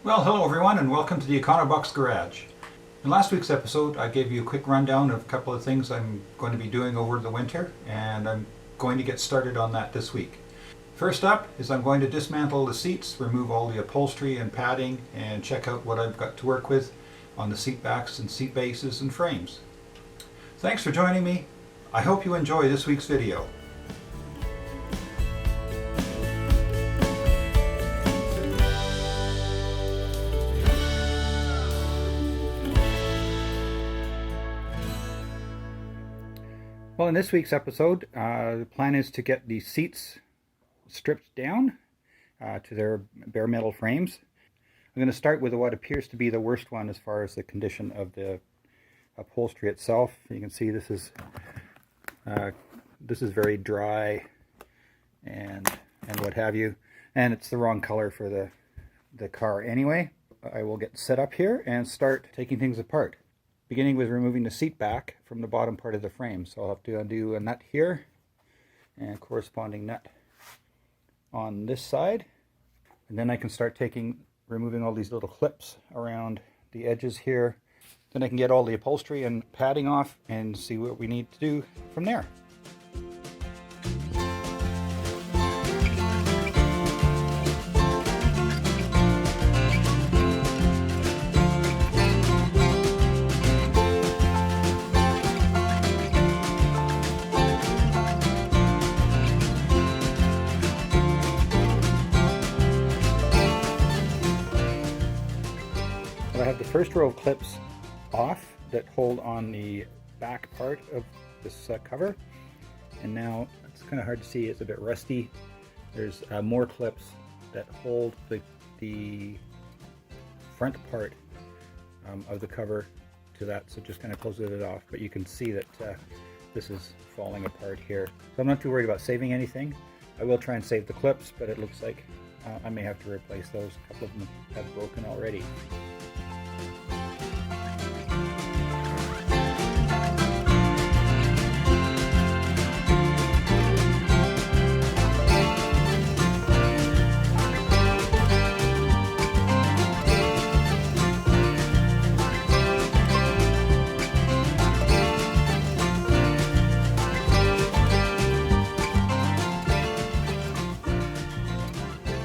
Well, hello everyone and welcome to the Econobox Garage. In last week's episode I gave you a quick rundown of a couple of things I'm going to be doing over the winter, and I'm going to get started on that this week. First up is I'm going to dismantle the seats, remove all the upholstery and padding, and check out what I've got to work with on the seat backs and seat bases and frames. Thanks for joining me. I hope you enjoy this week's video. Well, in this week's episode, the plan is to get the seats stripped down to their bare metal frames. I'm going to start with what appears to be the worst one as far as the condition of the upholstery itself. You can see this is very dry and what have you, and it's the wrong color for the car anyway. I will get set up here and start taking things apart, beginning with removing the seat back from the bottom part of the frame. So I'll have to undo a nut here and a corresponding nut on this side. And then I can start removing all these little clips around the edges here. Then I can get all the upholstery and padding off and see what we need to do from there. I have the first row of clips off that hold on the back part of this cover, and now it's kind of hard to see, it's a bit rusty. There's more clips that hold the front part of the cover to that, so just kind of closes it off, but you can see that this is falling apart here. So I'm not too worried about saving anything. I will try and save the clips, but it looks like I may have to replace those. A couple of them have broken already.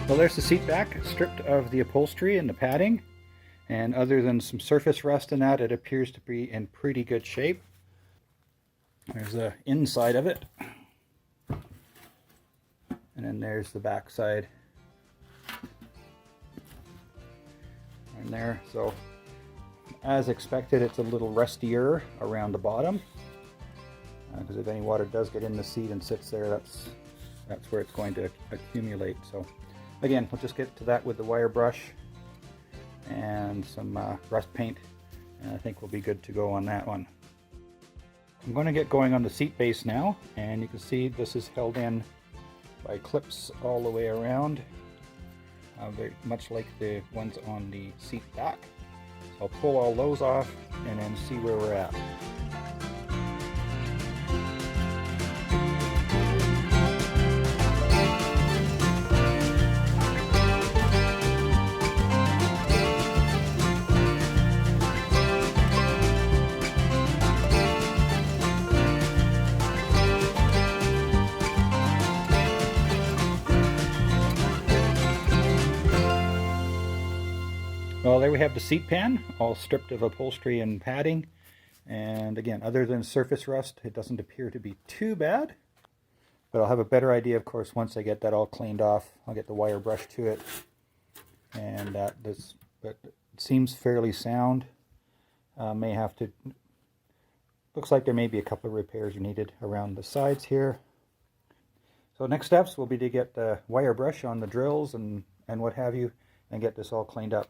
Well, there's the seat back, stripped of the upholstery and the padding, and other than some surface rust in that, it appears to be in pretty good shape. There's the inside of it, and then there's the back side. And there, so as expected, it's a little rustier around the bottom, because if any water does get in the seat and sits there, that's where it's going to accumulate. So again, we'll just get to that with the wire brush and some rust paint, and I think we'll be good to go on that one. I'm going to get going on the seat base now, and you can see this is held in by clips all the way around, very much like the ones on the seat back. So I'll pull all those off and then see where we're at. Well, there we have the seat pan, all stripped of upholstery and padding. And again, other than surface rust, it doesn't appear to be too bad. But I'll have a better idea, of course, once I get that all cleaned off. I'll get the wire brush to it. And but it seems fairly sound. May have to, looks like there may be a couple of repairs needed around the sides here. So next steps will be to get the wire brush on the drills and what have you, and get this all cleaned up.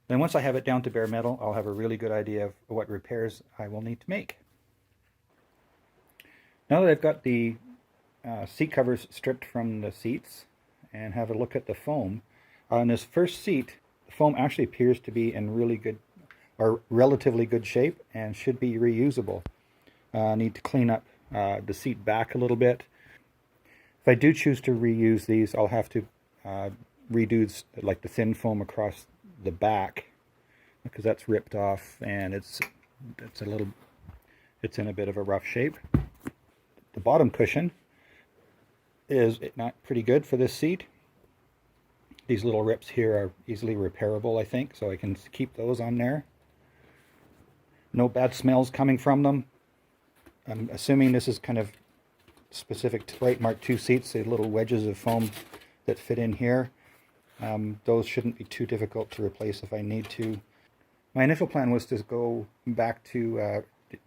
Then once I have it down to bare metal, I'll have a really good idea of what repairs I will need to make. Now that I've got the seat covers stripped from the seats and have a look at the foam, on this first seat, the foam actually appears to be in really good or relatively good shape and should be reusable. I need to clean up the seat back a little bit. If I do choose to reuse these, I'll have to redo like the thin foam across the back, because that's ripped off and it's in a bit of a rough shape. The bottom cushion is not pretty good for this seat. These little rips here are easily repairable, I think, so I can keep those on there. No bad smells coming from them. I'm assuming this is kind of specific to Sprite Mark II seats, the little wedges of foam that fit in here. Those shouldn't be too difficult to replace if I need to. My initial plan was to go back to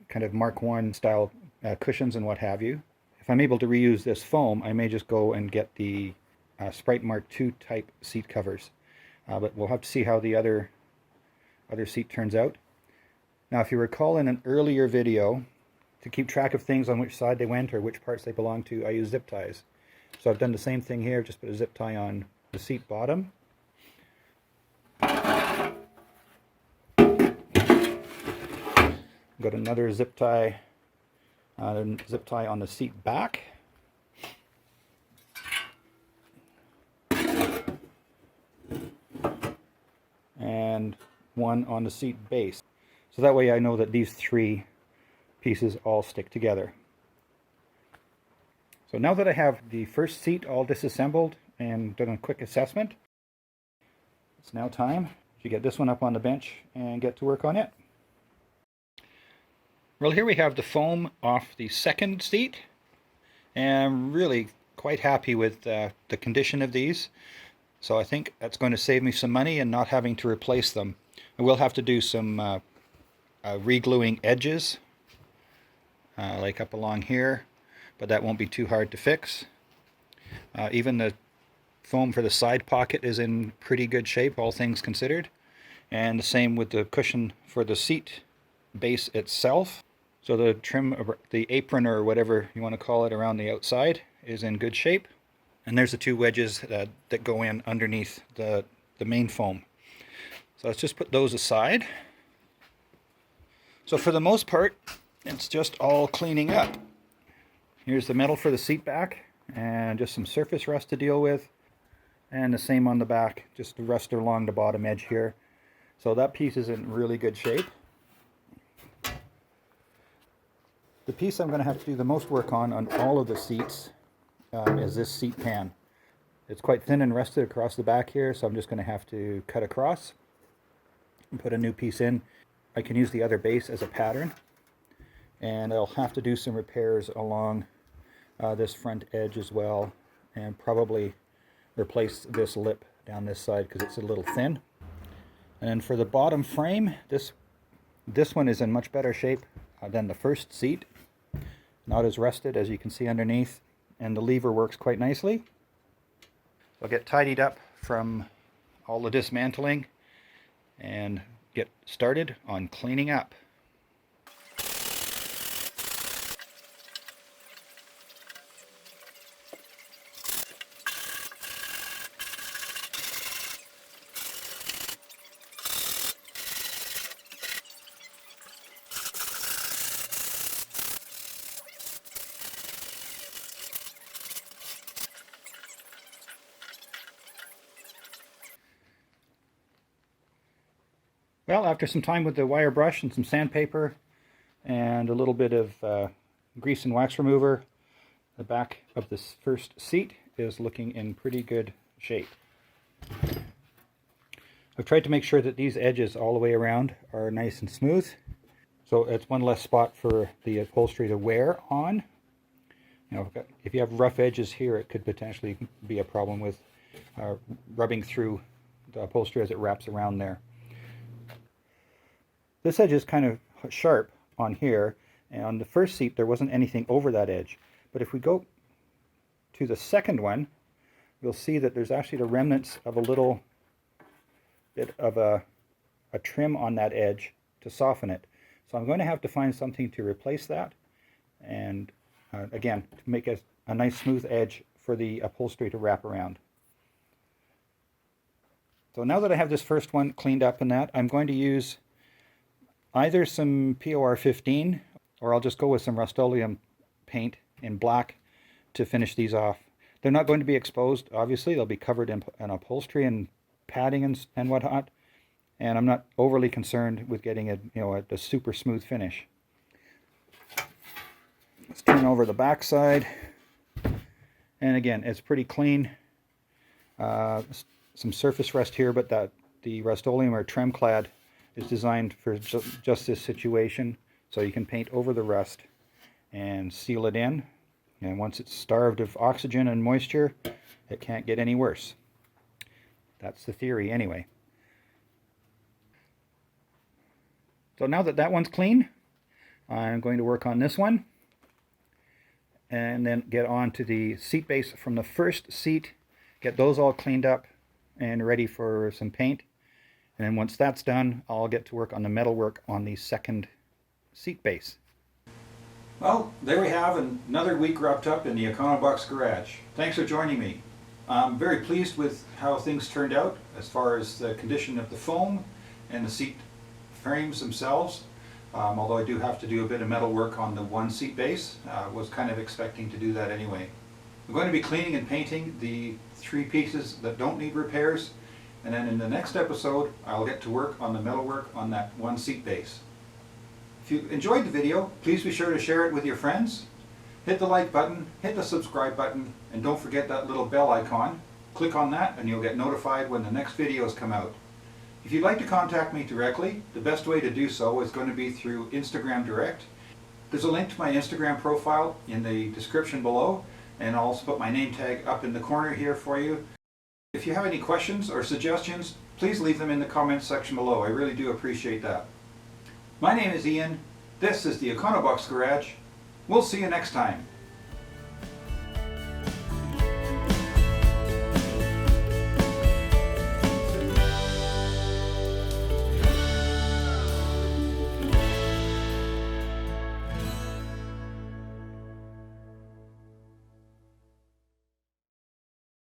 kind of Mark I style cushions and what have you. If I'm able to reuse this foam, I may just go and get the Sprite Mark II type seat covers. But we'll have to see how the other seat turns out. Now, if you recall in an earlier video, to keep track of things on which side they went or which parts they belong to, I use zip ties. So I've done the same thing here, just put a zip tie on the seat bottom. Got another zip tie on the seat back. And one on the seat base. So that way I know that these three pieces all stick together. So now that I have the first seat all disassembled and done a quick assessment, it's now time to get this one up on the bench and get to work on it. Well, here we have the foam off the second seat, and I'm really quite happy with the condition of these. So I think that's going to save me some money and not having to replace them. I will have to do some re-gluing edges, like up along here, but that won't be too hard to fix. Even the foam for the side pocket is in pretty good shape, all things considered. And the same with the cushion for the seat base itself. So the trim, the apron or whatever you want to call it around the outside is in good shape. And there's the two wedges that go in underneath the main foam. So let's just put those aside. So for the most part, it's just all cleaning up. Here's the metal for the seat back, and just some surface rust to deal with. And the same on the back, just the rust along the bottom edge here. So that piece is in really good shape. The piece I'm going to have to do the most work on all of the seats is this seat pan. It's quite thin and rusted across the back here, so I'm just going to have to cut across and put a new piece in. I can use the other base as a pattern, and I'll have to do some repairs along this front edge as well, and probably replace this lip down this side because it's a little thin. And then for the bottom frame, this one is in much better shape than the first seat. Not as rusted as you can see underneath, and the lever works quite nicely. I'll get tidied up from all the dismantling and get started on cleaning up. Well, after some time with the wire brush and some sandpaper and a little bit of grease and wax remover, the back of this first seat is looking in pretty good shape. I've tried to make sure that these edges all the way around are nice and smooth, so it's one less spot for the upholstery to wear on. You know, if you have rough edges here, it could potentially be a problem with rubbing through the upholstery as it wraps around there. This edge is kind of sharp on here, and on the first seat there wasn't anything over that edge. But if we go to the second one, you'll see that there's actually the remnants of a little bit of a trim on that edge to soften it. So I'm going to have to find something to replace that, and again, to make a nice smooth edge for the upholstery to wrap around. So now that I have this first one cleaned up and that, I'm going to use either some POR 15, or I'll just go with some Rust-Oleum paint in black to finish these off. They're not going to be exposed, obviously. They'll be covered in upholstery and padding and whatnot, and I'm not overly concerned with getting a super smooth finish. Let's turn over the back side, and again, it's pretty clean. Some surface rust here, but the Rust-Oleum or Trem Clad is designed for just this situation, so you can paint over the rust and seal it in, and once it's starved of oxygen and moisture, it can't get any worse. That's the theory anyway. So now that that one's clean, I'm going to work on this one and then get on to the seat base from the first seat, get those all cleaned up and ready for some paint. And then once that's done, I'll get to work on the metal work on the second seat base. Well, there we have another week wrapped up in the Econobox garage. Thanks for joining me. I'm very pleased with how things turned out as far as the condition of the foam and the seat frames themselves. Although I do have to do a bit of metal work on the one seat base. Was kind of expecting to do that anyway. I'm going to be cleaning and painting the 3 pieces that don't need repairs, and then in the next episode I'll get to work on the metal work on that one seat base. If you enjoyed the video, please be sure to share it with your friends. Hit the like button, hit the subscribe button, and don't forget that little bell icon. Click on that and you'll get notified when the next videos come out. If you'd like to contact me directly, the best way to do so is going to be through Instagram Direct. There's a link to my Instagram profile in the description below, and I'll also put my name tag up in the corner here for you. If you have any questions or suggestions, please leave them in the comments section below. I really do appreciate that. My name is Ian. This is the Econobox Garage. We'll see you next time.